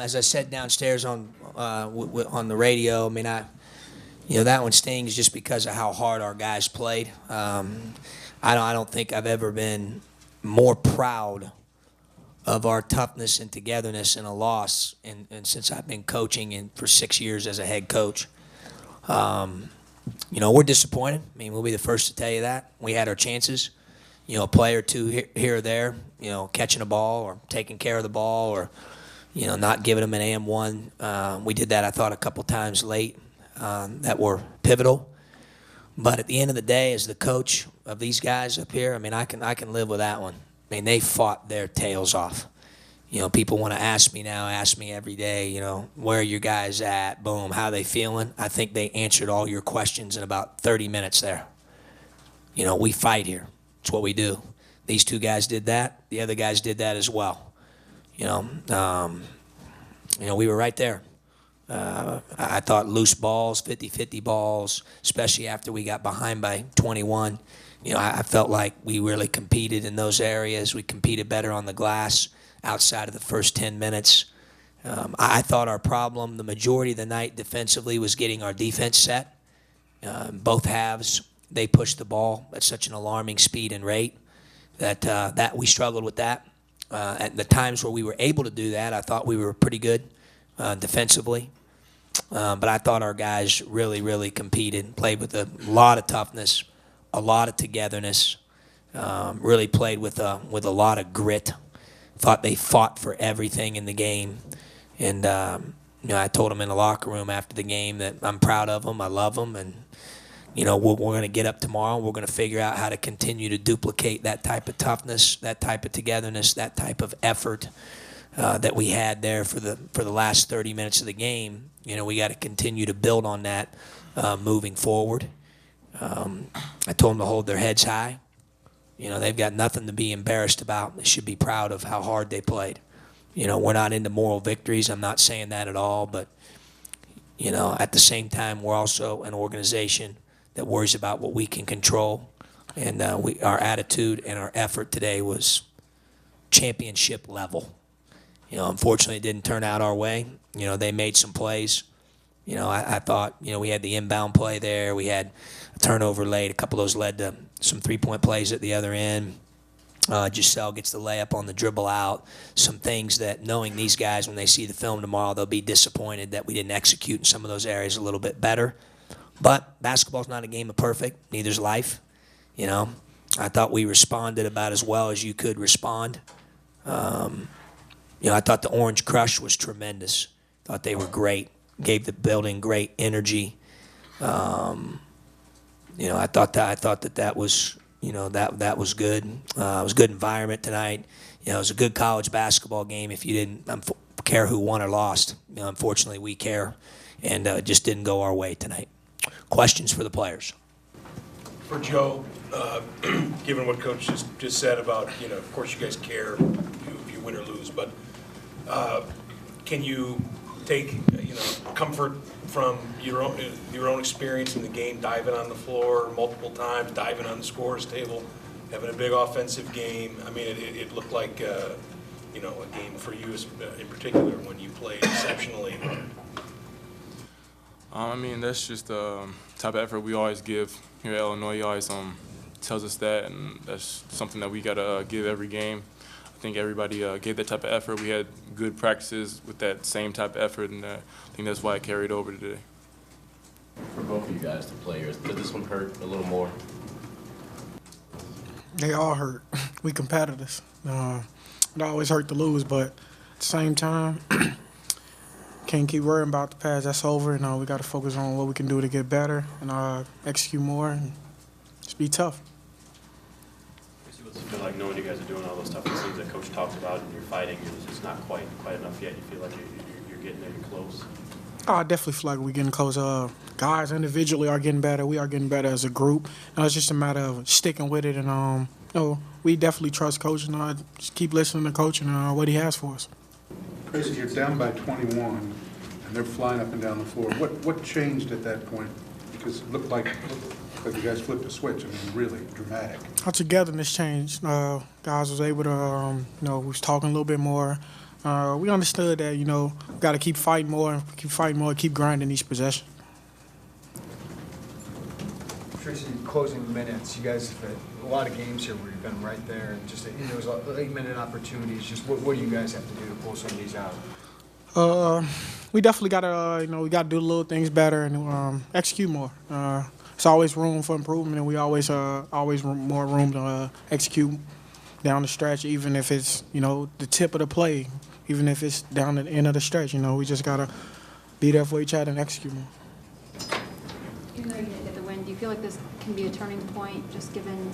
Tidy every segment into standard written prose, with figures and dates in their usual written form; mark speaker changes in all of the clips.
Speaker 1: As I said downstairs on the radio, I mean, that one stings just because of how hard our guys played. I don't think I've ever been more proud of our toughness and togetherness in a loss, and since I've been coaching for 6 years as a head coach. We're disappointed. I mean, we'll be the first to tell you that. We had our chances. A play or two here or there, catching a ball or taking care of the ball or, not giving them an AM1. We did that, I thought, a couple times late that were pivotal. But at the end of the day, as the coach of these guys up here, I mean, I can live with that one. I mean, they fought their tails off. People want to ask me every day, where are your guys at? Boom, how they feeling? I think they answered all your questions in about 30 minutes there. We fight here. It's what we do. These two guys did that. The other guys did that as well. We were right there. I thought loose balls, 50-50 balls, especially after we got behind by 21. I felt like we really competed in those areas. We competed better on the glass outside of the first 10 minutes. I thought our problem the majority of the night defensively was getting our defense set. Both halves, they pushed the ball at such an alarming speed and rate that we struggled with that. At the times where we were able to do that, I thought we were pretty good defensively. But I thought our guys really, really competed, played with a lot of toughness, a lot of togetherness, really played with a lot of grit. Thought they fought for everything in the game. And, I told them in the locker room after the game that I'm proud of them, I love them, and, we're going to get up tomorrow. We're going to figure out how to continue to duplicate that type of toughness, that type of togetherness, that type of effort that we had there for the last 30 minutes of the game. We got to continue to build on that moving forward. I told them to hold their heads high. They've got nothing to be embarrassed about. They should be proud of how hard they played. We're not into moral victories. I'm not saying that at all. But, at the same time, we're also an organization that worries about what we can control. And our attitude and our effort today was championship level. Unfortunately, it didn't turn out our way. They made some plays. I thought, we had the inbound play there. We had a turnover late. A couple of those led to some three-point plays at the other end. Giselle gets the layup on the dribble out. Some things that, knowing these guys, when they see the film tomorrow, they'll be disappointed that we didn't execute in some of those areas a little bit better. But basketball's not a game of perfect. Neither's life. I thought we responded about as well as you could respond. I thought the Orange Crush was tremendous. Thought they were great. Gave the building great energy. I thought that was, that was good. It was a good environment tonight. It was a good college basketball game. If you didn't care who won or lost, unfortunately we care, and it just didn't go our way tonight. Questions for the players?
Speaker 2: For Joe, given what Coach just said about, of course you guys care if you win or lose, but can you take, comfort from your own experience in the game, diving on the floor multiple times, diving on the scorer's table, having a big offensive game? I mean, it looked like, a game for you in particular when you played exceptionally.
Speaker 3: That's just the type of effort we always give here at Illinois. He always tells us that, and that's something that we got to give every game. I think everybody gave that type of effort. We had good practices with that same type of effort, and I think that's why it carried over today.
Speaker 4: For both of you guys, the players, did this one hurt a little more?
Speaker 5: They all hurt. We competitors. It always hurt to lose, but at the same time, can't keep worrying about the past. That's over, and we got to focus on what we can do to get better and execute more and just be tough.
Speaker 6: Tracy, what's it feel like knowing you guys are doing all those tough things that Coach talked about and you're fighting? It's just not quite enough yet. You feel like you're getting there, you're close?
Speaker 5: I definitely feel like we're getting close. Guys individually are getting better. We are getting better as a group. It's just a matter of sticking with it, and we definitely trust Coach, and just keep listening to Coach and what he has for us.
Speaker 7: Tracy, you're down by 21, and they're flying up and down the floor. What changed at that point? Because it looked like you guys flipped a switch. Really dramatic.
Speaker 5: Our togetherness changed. Guys was able to, we was talking a little bit more. We understood that, we got to keep fighting more, keep grinding each possession.
Speaker 8: Tracy, closing minutes, you guys have had a lot of games here where you've been right there, and just those 8-minute opportunities. Just what do you guys have to do to pull some of these out?
Speaker 5: We definitely got to, we got to do the little things better and execute more. It's always room for improvement, and we always more room to execute down the stretch, even if it's the tip of the play, even if it's down at the end of the stretch. We just got to be there for each other and execute more.
Speaker 9: Even though you didn't get the win, do you feel like this can be a turning point, just given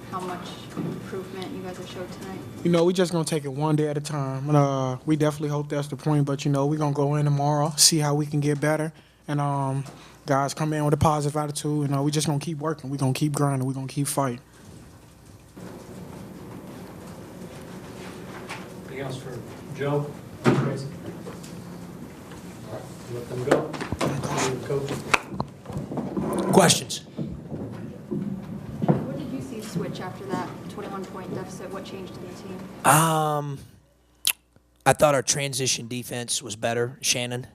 Speaker 9: how much improvement you guys have showed tonight?
Speaker 5: We just going to take it one day at a time. We definitely hope that's the point, but, we're going to go in tomorrow, see how we can get better, and guys come in with a positive attitude. We're just going to keep working. We're going to keep grinding. We're going to keep fighting.
Speaker 10: Anything else for Joe? Tracy? All right, let them go. Coach.
Speaker 1: Questions?
Speaker 9: What did you see switch after that 21-point deficit? What changed in the team?
Speaker 1: I thought our transition defense was better, Shannon.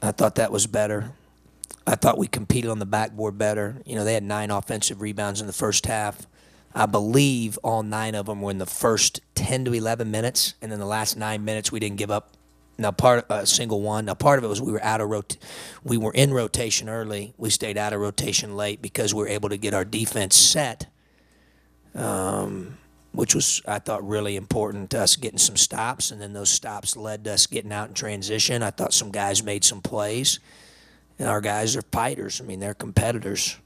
Speaker 1: I thought that was better. I thought we competed on the backboard better. They had 9 offensive rebounds in the first half. I believe all 9 of them were in the first 10 to 11 minutes, and then the last 9 minutes we didn't give up. Now, single one. Now, part of it was we were in rotation early. We stayed out of rotation late because we were able to get our defense set, which was, I thought, really important to us getting some stops, and then those stops led to us getting out in transition. I thought some guys made some plays, and our guys are fighters. I mean, they're competitors.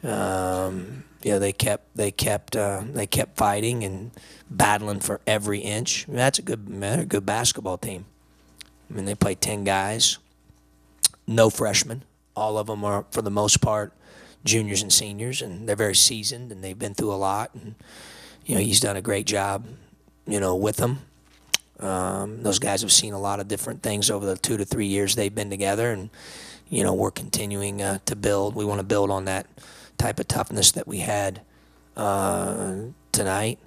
Speaker 1: They kept fighting and battling for every inch. I mean, that's a good basketball team. I mean, they play 10 guys, no freshmen. All of them are, for the most part, juniors and seniors, and they're very seasoned, and they've been through a lot. And he's done a great job, with them. Those guys have seen a lot of different things over the 2 to 3 years they've been together, and we're continuing to build. We want to build on that type of toughness that we had tonight.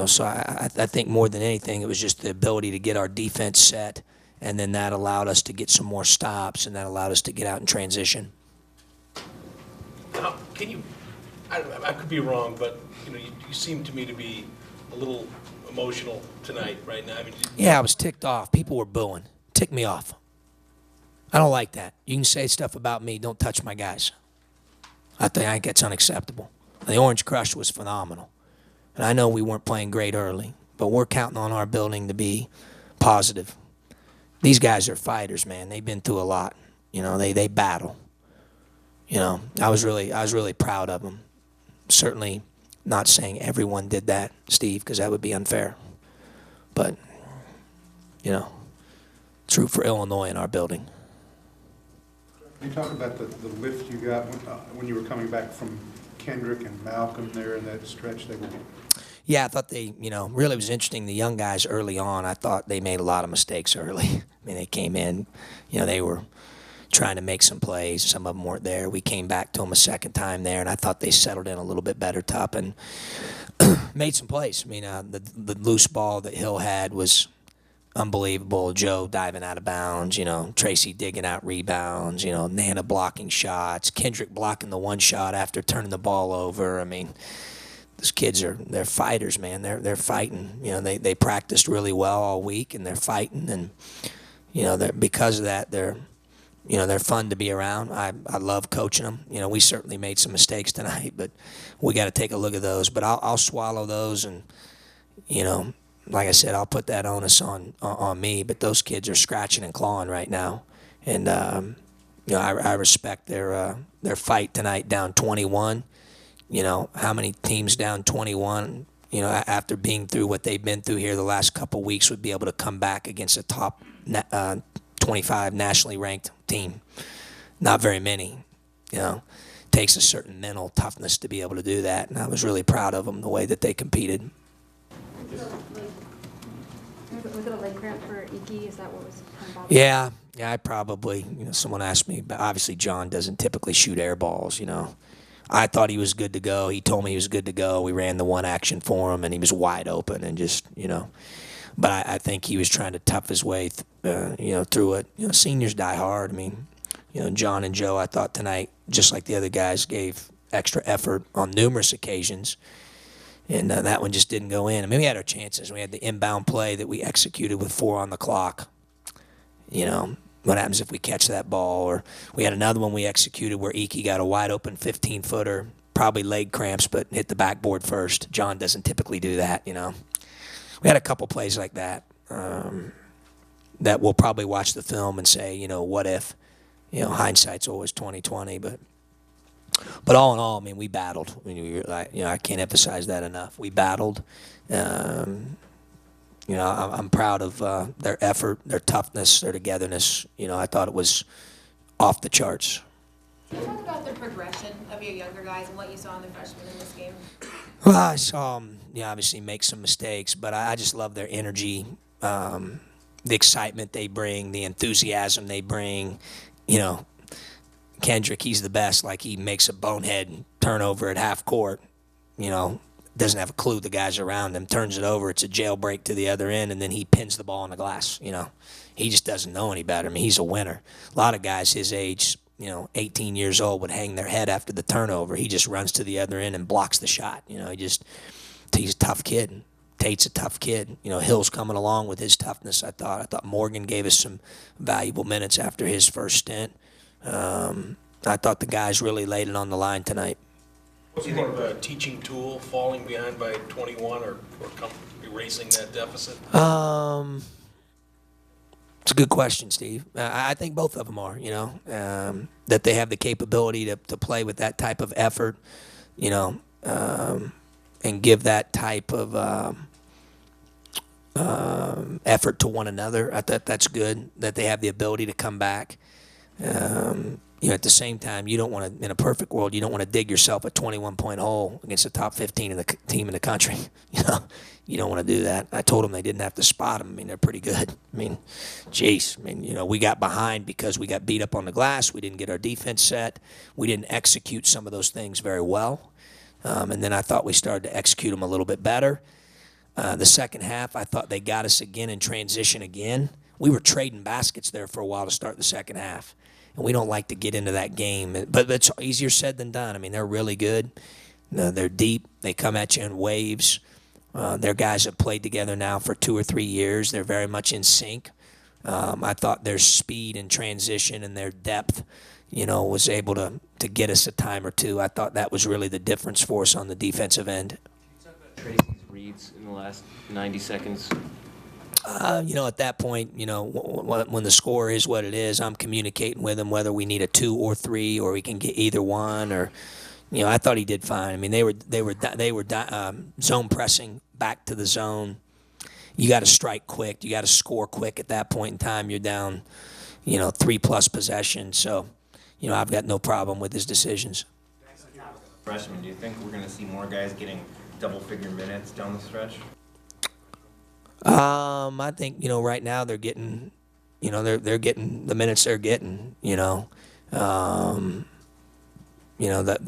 Speaker 1: So I think more than anything, it was just the ability to get our defense set, and then that allowed us to get some more stops, and that allowed us to get out in transition.
Speaker 2: Now, I could be wrong, but you seem to me to be a little emotional tonight, right now. I mean,
Speaker 1: yeah, I was ticked off. People were booing. Ticked me off. I don't like that. You can say stuff about me. Don't touch my guys. I think that's unacceptable. The Orange Crush was phenomenal. And I know we weren't playing great early, but we're counting on our building to be positive. These guys are fighters, man. They've been through a lot. They battle. I was really proud of them. Certainly not saying everyone did that, Steve, because that would be unfair. But, true for Illinois in our building.
Speaker 7: You talk about the lift you got when you were coming back from Kendrick and Malcolm there in that stretch.
Speaker 1: Yeah, I thought they, really was interesting. The young guys early on, I thought they made a lot of mistakes early. I mean, they came in, they were trying to make some plays. Some of them weren't there. We came back to them a second time there, and I thought they settled in a little bit better, Tup, and made some plays. I mean, the loose ball that Hill had was unbelievable. Joe diving out of bounds, Tracy digging out rebounds, Nana blocking shots, Kendrick blocking the one shot after turning the ball over. I mean, those kids they're fighters, man. They're fighting. They practiced really well all week, and they're fighting, and because of that, they're fun to be around. I love coaching them. We certainly made some mistakes tonight, but we got to take a look at those. But I'll swallow those, and like I said, I'll put that onus on me, but those kids are scratching and clawing right now, and I respect their fight tonight down 21. How many teams down 21? After being through what they've been through here the last couple of weeks, would be able to come back against a top 25 nationally ranked team. Not very many. Takes a certain mental toughness to be able to do that, and I was really proud of them the way that they competed.
Speaker 9: Was it a leg cramp for Iki? Is that what was kind of bothering?
Speaker 1: Yeah, I probably, someone asked me, but obviously John doesn't typically shoot air balls, I thought he was good to go. He told me he was good to go. We ran the one action for him, and he was wide open and just, But I think he was trying to tough his way, through it. Seniors die hard. I mean, John and Joe, I thought tonight, just like the other guys, gave extra effort on numerous occasions. And that one just didn't go in. I mean, we had our chances. We had the inbound play that we executed with 4 on the clock. What happens if we catch that ball? Or we had another one we executed where Iki got a wide-open 15-footer, probably leg cramps, but hit the backboard first. John doesn't typically do that, We had a couple plays like that that we'll probably watch the film and say, what if? Hindsight's always 20/20, but all in all, I mean, we battled. I mean, I can't emphasize that enough. We battled. I'm proud of their effort, their toughness, their togetherness. I thought it was off the charts.
Speaker 11: Can you talk about the progression of your younger guys and what you saw in the freshmen in this game?
Speaker 1: Well, I saw them, obviously make some mistakes, but I just love their energy, the excitement they bring, the enthusiasm they bring. Kendrick, he's the best. Like, he makes a bonehead turnover at half court, doesn't have a clue the guys around him, turns it over, it's a jailbreak to the other end, and then he pins the ball on the glass, He just doesn't know any better. I mean, he's a winner. A lot of guys his age, 18 years old, would hang their head after the turnover. He just runs to the other end and blocks the shot. He's a tough kid. Tate's a tough kid. Hill's coming along with his toughness, I thought. I thought Morgan gave us some valuable minutes after his first stint. I thought the guys really laid it on the line tonight.
Speaker 2: Was it more of a teaching tool, falling behind by 21 or erasing that deficit?
Speaker 1: It's a good question, Steve. I think both of them are, that they have the capability to play with that type of effort, and give that type of effort to one another. I thought that's good, that they have the ability to come back. At the same time, you don't want to, in a perfect world, you don't want to dig yourself a 21-point hole against the top 15 in the team in the country. You don't want to do that. I told them they didn't have to spot them. I mean, they're pretty good. I mean, geez. I mean, we got behind because we got beat up on the glass. We didn't get our defense set. We didn't execute some of those things very well. And then I thought we started to execute them a little bit better. The second half, I thought they got us again in transition again. We were trading baskets there for a while to start the second half. And we don't like to get into that game. But it's easier said than done. I mean, they're really good. They're deep. They come at you in waves. Their guys have played together now for 2 or 3 years. They're very much in sync. I thought their speed and transition and their depth, was able to get us a time or two. I thought that was really the difference for us on the defensive end.
Speaker 4: Can you talk about Tracy's reads in the last 90 seconds?
Speaker 1: At that point, when the score is what it is, I'm communicating with him whether we need a 2 or 3 or we can get either one. Or, I thought he did fine. I mean, they were zone pressing back to the zone. You got to strike quick. You got to score quick at that point in time. You're down, 3+ possessions. So, I've got no problem with his decisions.
Speaker 12: Freshman, do you think we're going to see more guys getting double-figure minutes down the stretch?
Speaker 1: I think right now they're getting, they're getting the minutes they're getting. The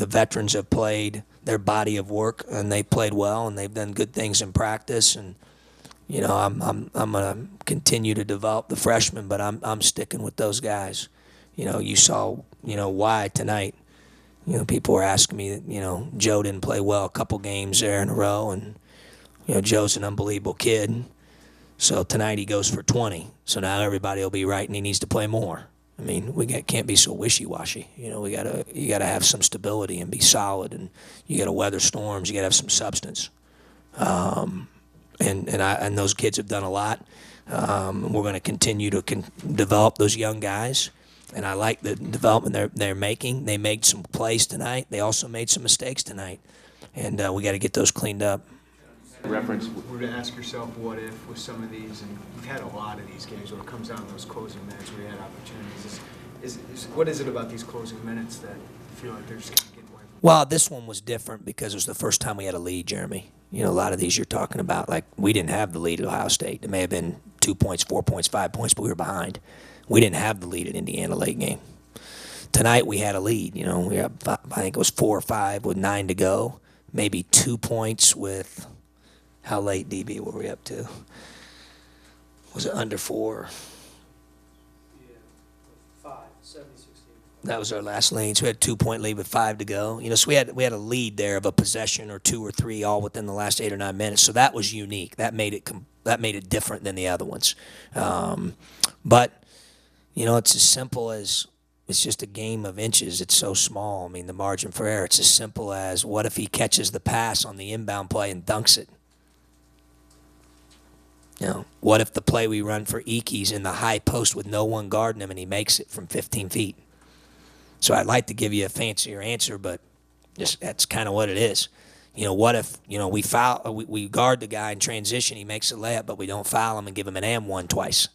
Speaker 1: veterans have played their body of work and they played well and they've done good things in practice. And I'm gonna continue to develop the freshmen, but I'm sticking with those guys. You saw why tonight. People were asking me that Joe didn't play well a couple games there in a row, and Joe's an unbelievable kid. So tonight he goes for 20. So now everybody will be right, and he needs to play more. I mean, can't be so wishy-washy. You gotta have some stability and be solid, and you gotta weather storms. You gotta have some substance. And those kids have done a lot. We're going to continue to develop those young guys, and I like the development they're making. They made some plays tonight. They also made some mistakes tonight, and we got to get those cleaned up.
Speaker 8: Reference. We're to ask yourself, what if with some of these, and you've had a lot of these games where it comes down to those closing minutes where you had opportunities. What is it about these closing minutes that you feel like they're just going to get away?
Speaker 1: Well, this one was different because it was the first time we had a lead, Jeremy. A lot of these you're talking about, like we didn't have the lead at Ohio State. It may have been 2 points, 4 points, 5 points, but we were behind. We didn't have the lead at Indiana late game. tonight we had a lead. We had, I think it was 4 or 5 with 9 to go, maybe 2 points with, how late, DB, were we up to? Was it under 4?
Speaker 10: Yeah, 5, 70, 60.
Speaker 1: That was our last lead. So we had a 2-point lead with 5 to go. So we had a lead there of a possession or 2 or 3 all within the last 8 or 9 minutes. So that was unique. That made it different than the other ones. But it's as simple as, it's just a game of inches. It's so small. I mean, the margin for error. It's as simple as, what if he catches the pass on the inbound play and dunks it? What if the play we run for Ickey's in the high post with no one guarding him and he makes it from 15 feet? So I'd like to give you a fancier answer, but just that's kind of what it is. What if, we guard the guy in transition, he makes a layup, but we don't foul him and give him an and one twice?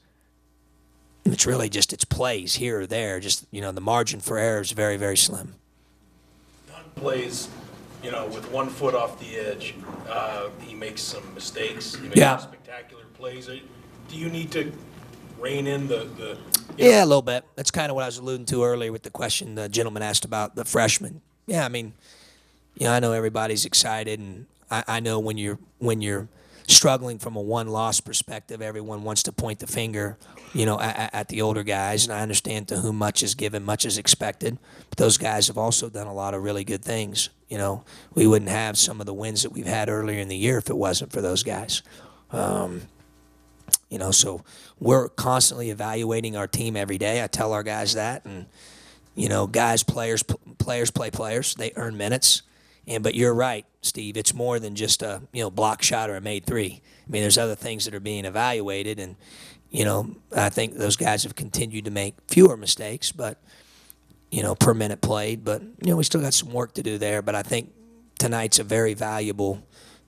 Speaker 1: It's really just, it's plays here or there. Just, the margin for error is very, very slim.
Speaker 2: John plays, with 1 foot off the edge. He makes some mistakes. He makes some spectacular plays. Do you need to rein in the
Speaker 1: Yeah, a little bit. That's kind of what I was alluding to earlier with the question the gentleman asked about the freshman. Yeah, I mean, I know everybody's excited, and I know when you're struggling from a one-loss perspective, everyone wants to point the finger, at the older guys, and I understand to whom much is given, much is expected. But those guys have also done a lot of really good things. We wouldn't have some of the wins that we've had earlier in the year if it wasn't for those guys. So we're constantly evaluating our team every day. I tell our guys that, and players play players. They earn minutes. But you're right, Steve. It's more than just a block shot or a made three. I mean, there's other things that are being evaluated, and I think those guys have continued to make fewer mistakes, but per minute played. But we still got some work to do there. But I think tonight's a very valuable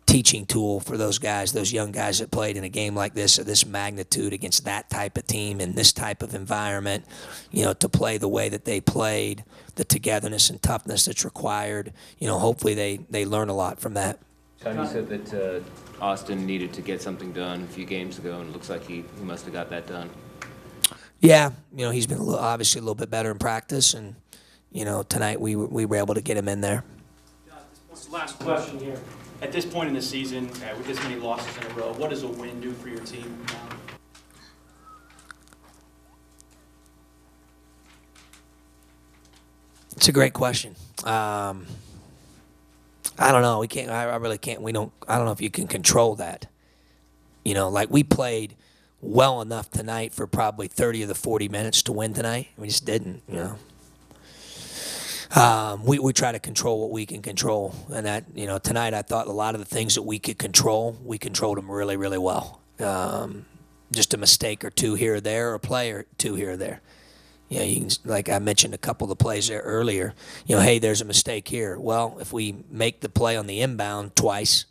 Speaker 1: teaching tool for those guys, those young guys that played in a game like this, of this magnitude, against that type of team in this type of environment, to play the way that they played, the togetherness and toughness that's required. Hopefully they learn a lot from that.
Speaker 13: John, you said that Austin needed to get something done a few games ago, and it looks like he must have got that done.
Speaker 1: Yeah, he's been obviously a little bit better in practice, and tonight we were able to get him in there.
Speaker 10: Last question here.
Speaker 6: At this point in the season, with this many losses in a row, what does a win do for your team?
Speaker 1: It's a great question. I don't know. We can't. I really can't. We don't. I don't know if you can control that. Like we played well enough tonight for probably 30 of the 40 minutes to win tonight. We just didn't. We try to control what we can control, and that tonight I thought a lot of the things that we could control, we controlled them really, really well. Just a mistake or two here or there, or a play or two here or there. You can, like I mentioned a couple of the plays there earlier. Hey, there's a mistake here. Well, if we make the play on the inbound twice,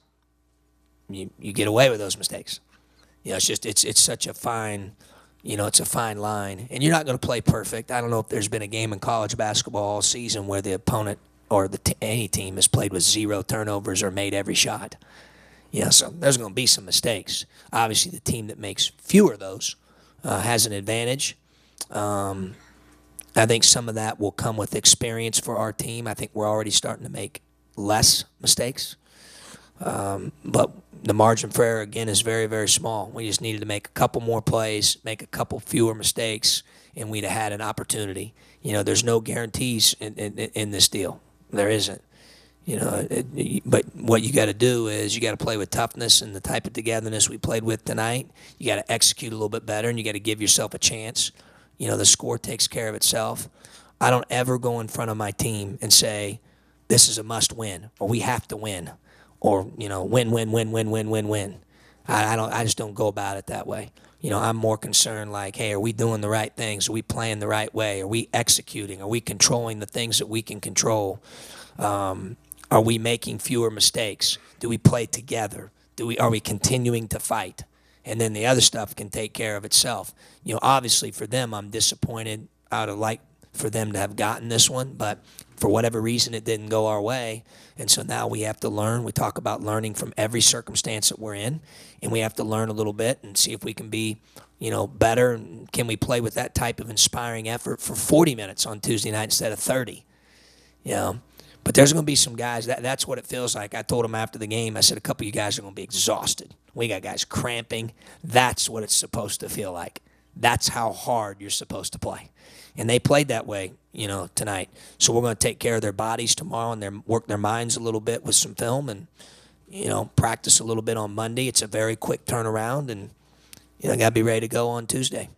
Speaker 1: you get away with those mistakes. It's just it's such a fine. It's a fine line, and you're not going to play perfect. I don't know if there's been a game in college basketball all season where the opponent or any team has played with 0 turnovers or made every shot. So there's going to be some mistakes. Obviously, the team that makes fewer of those has an advantage. I think some of that will come with experience for our team. I think we're already starting to make less mistakes. But the margin for error, again, is very, very small. We just needed to make a couple more plays, make a couple fewer mistakes, and we'd have had an opportunity. There's no guarantees in this deal. There isn't. But what you got to do is you got to play with toughness and the type of togetherness we played with tonight. You got to execute a little bit better, and you got to give yourself a chance. The score takes care of itself. I don't ever go in front of my team and say, this is a must win, or we have to win. Or win. I just don't go about it that way. I'm more concerned like, hey, are we doing the right things? Are we playing the right way? Are we executing? Are we controlling the things that we can control? Are we making fewer mistakes? Do we play together? Are we continuing to fight? And then the other stuff can take care of itself. Obviously for them, I'm disappointed out of like for them to have gotten this one, but for whatever reason, it didn't go our way. And so now we have to learn. We talk about learning from every circumstance that we're in, and we have to learn a little bit and see if we can be, better. And can we play with that type of inspiring effort for 40 minutes on Tuesday night instead of 30? But there's going to be some guys, that's what it feels like. I told them after the game, I said, a couple of you guys are going to be exhausted. We got guys cramping. That's what it's supposed to feel like. That's how hard you're supposed to play. And they played that way, tonight. So we're going to take care of their bodies tomorrow and work their minds a little bit with some film and, practice a little bit on Monday. It's a very quick turnaround, and, got to be ready to go on Tuesday.